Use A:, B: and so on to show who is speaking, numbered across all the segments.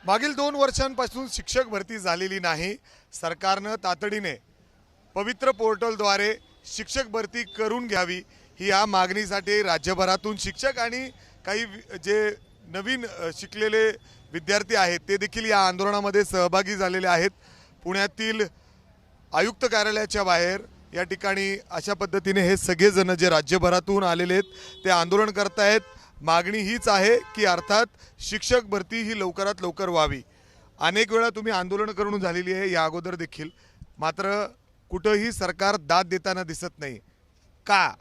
A: मागील 2 वर्षांपासून शिक्षक भरती झालेली नाही। सरकारने तातडीने पवित्र पोर्टलद्वारे शिक्षक भरती करून घ्यावी ही या मागणीसाठी राज्यभरातून शिक्षक आणि काही जे नवीन शिकलेले विद्यार्थी आहेत ते देखील या आंदोलनामध्ये सहभागी झालेले आहेत। पुण्यातील आयुक्त कार्यालयाच्या बाहेर या ठिकाणी अशा पद्धतीने हे सगळे जण जे राज्यभरातून आलेले आहेत ते आंदोलन करतायत। मागणी हीच आहे की अर्थात शिक्षक भरती ही लवकरात लवकर व्हावी। अनेक वेळा तुम्ही आंदोलन करून झालेली आहे या अगोदर देखील, मात्र कुठेही सरकार दाद देताना दिसत नाही का?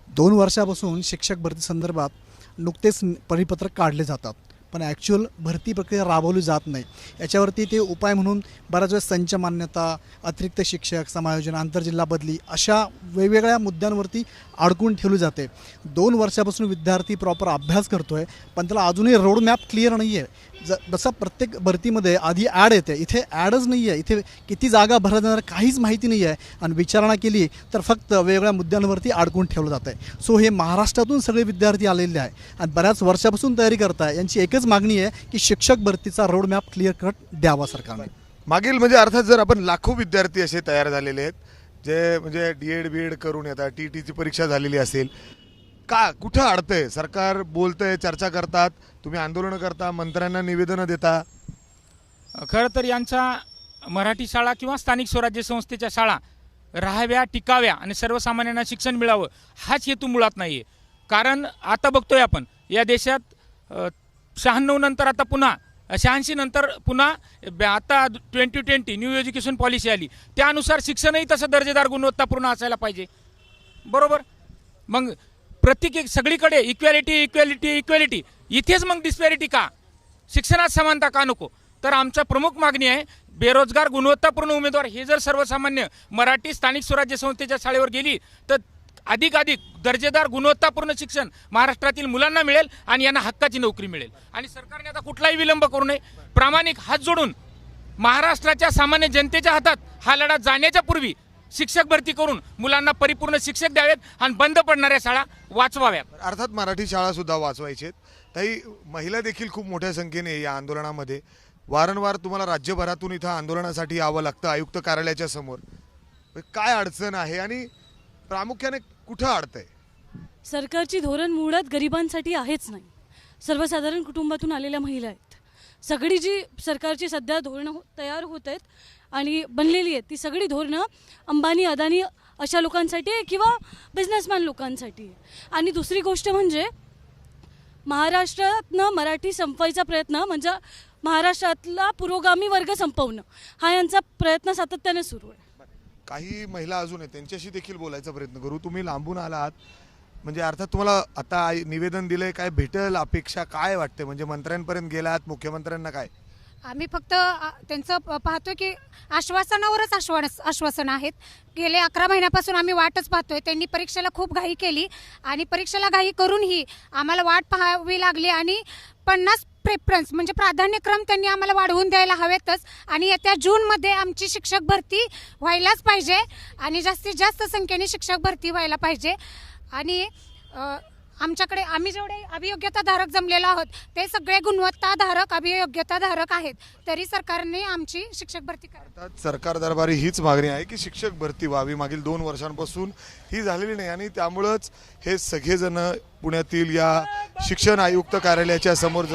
B: 2 वर्षापासून शिक्षक भरती संदर्भात नुकतेच परिपत्रक काढले जातात, पण ॲक्च्युअल भरती प्रक्रिया राबवली जात नाही। याच्यावरती ते उपाय म्हणून बऱ्याच वेळेस संच मान्यता, अतिरिक्त शिक्षक, समायोजन, आंतरजिल्हा बदली अशा वेगवेगळ्या मुद्द्यांवरती अडकून ठेवली जाते। 2 वर्षापासून विद्यार्थी प्रॉपर अभ्यास करतोय, पण त्याला अजूनही रोडमॅप क्लिअर नाही आहे। जसं प्रत्येक भरतीमध्ये आधी ॲड येते, इथे ॲडच नाही आहे। इथे किती जागा भरल्या जाणार काहीच माहिती नाही आहे, आणि विचारणा केली तर फक्त वेगवेगळ्या मुद्द्यांवरती अडकून ठेवलं जातं आहे। सो हे महाराष्ट्रातून सगळे विद्यार्थी आलेले आहे आणि बऱ्याच वर्षापासून तयारी करताय। यांची एकच मागणी आहे की शिक्षक भरतीचा रोडमॅप क्लिअर कट द्यावा सरकारने।
A: मागील म्हणजे अर्थात जर आपण लाखो विद्यार्थी असे तयार झालेले आहेत जे म्हणजे डीएड बीएड करून येतात, टीटीची परीक्षा झालेली असेल, का कुठं अडतंय? सरकार बोलतंय, चर्चा करतात, तुम्ही आंदोलन करता, मंत्र्यांना निवेदनं देता।
C: खरं तर यांचा मराठी शाळा किंवा स्थानिक स्वराज्य संस्थेच्या शाळा राहाव्या, टिकाव्या आणि सर्वसामान्यांना शिक्षण मिळावं हाच हेतू मुळात नाही आहे। कारण आता बघतोय आपण या देशात 96 नंतर आता पुन्हा 86 नंतर पुन्हा आता 2020 न्यू एज्युकेशन पॉलिसी आली, त्यानुसार शिक्षणही तसं दर्जेदार गुणवत्तापूर्ण असायला पाहिजे, बरोबर? मग प्रत्येक सगळीकडे इक्वॅलिटी इक्वॅलिटी इक्वॅलिटी, इथेच मग डिस्पॅरिटी का? शिक्षणात समानता का नको? तर आमचा प्रमुख मागणी आहे बेरोजगार गुणवत्तापूर्ण उमेदवार हे जर सर्वसामान्य मराठी स्थानिक स्वराज्य संस्थेच्या शाळेवर गेली तर अधिकाधिक दर्जेदार गुणवत्तापूर्ण शिक्षण महाराष्ट्रातील मुलांना मिळेल आणि यांना हक्काची नोकरी मिळेल। आणि सरकारने आता कुठलाही विलंब करू नये, प्रामाणिक हात जोडून महाराष्ट्राच्या सामान्य जनतेच्या हातात हा लढा जाण्याच्या पूर्वी शिक्षक भरती करून मुलांना परिपूर्ण शिक्षक द्यावेत आणि बंद पडणाऱ्या शाळा वाचवाव्यात।
A: अर्थात मराठी शाळा सुद्धा वाचवायचे। ताई, महिला देखील खूप मोठ्या संख्येने या आंदोलनामध्ये वारंवार तुम्हाला राज्यभरातून इथं आंदोलनासाठी यावं लागतं आयुक्त कार्यालयाच्या समोर। काय अडचण आहे आणि प्रामुख्याने कुठं अडतंय?
D: सरकारची धोरण मुळात गरिबांसाठी आहेच नाही। सर्वसाधारण कुटुंबातून आलेल्या महिला आहेत, सगळी जी सरकारची सध्या धोरणं तयार होत आहेत आणि बनलेली आहेत ती सगळी धोरणं अंबानी, अदानी अशा लोकांसाठी आहे किंवा बिझनेसमॅन लोकांसाठी आहे। आणि दुसरी गोष्ट म्हणजे महाराष्ट्रातनं मराठी संपवायचा प्रयत्न म्हणजे महाराष्ट्रातला पुरोगामी वर्ग संपवणं हा यांचा प्रयत्न सातत्याने सुरू आहे।
A: काही महिला अजून आहेत, त्यांच्याशी देखील बोलायचा प्रयत्न करू। तुम्ही लांबून आलात, म्हणजे अर्थात तुम्हाला आता निवेदन दिलंय, काय भेटेल अपेक्षा काय वाटते? म्हणजे मंत्र्यांपर्यंत गेलात, मुख्यमंत्र्यांना काय?
E: आम्ही फक्त त्यांचं पाहतोय की आश्वासनावरच आश्वासन आहेत। गेले 11 महिन्यापासून आम्ही वाटच पाहतोय। त्यांनी परीक्षेला खूप घाई केली आणि परीक्षेला घाई करूनही आम्हाला वाट पाहावी लागली आणि 50 प्रेफरन्स म्हणजे प्राधान्यक्रम त्यांनी आम्हाला वाढवून द्यायला हवेतच। आणि येत्या जूनमध्ये आमची शिक्षक भरती व्हायलाच पाहिजे आणि जास्तीत जास्त संख्येने शिक्षक भरती व्हायला पाहिजे। आणि आमच्याकडे आम्ही जेवढे अभियोग्यताधारक जमलेलो आहोत ते सगळे गुणवत्ताधारक अभियोग्यताधारक आहेत, तरी सरकारने आमची शिक्षक भरती
A: अर्थात सरकार दरबारी हीच मागणी आहे की शिक्षक भरती व्हावी। मागील 2 वर्षांपासून ही झालेली नाही आणि त्यामुळेच हे सगळेजण पुण्यातील या शिक्षण आयुक्त कार्यालयाच्या समोर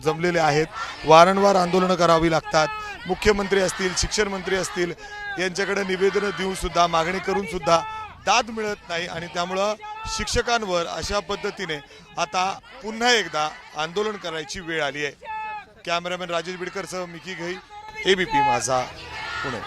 A: जमलेले आहेत। वारंवार आंदोलनं करावी लागतात। मुख्यमंत्री असतील, शिक्षण मंत्री असतील, यांच्याकडे निवेदनं देऊन सुद्धा, मागणी करून सुद्धा दाद मिळत नाही आणि त्यामुळं शिक्षकांवर अशा पद्धतीने आता पुन्हा एकदा आंदोलन करायची वेळ आली आहे। कॅमेरामॅन राजेश बिडकरसह मिकी घई, एबीपी माझा, पुणे।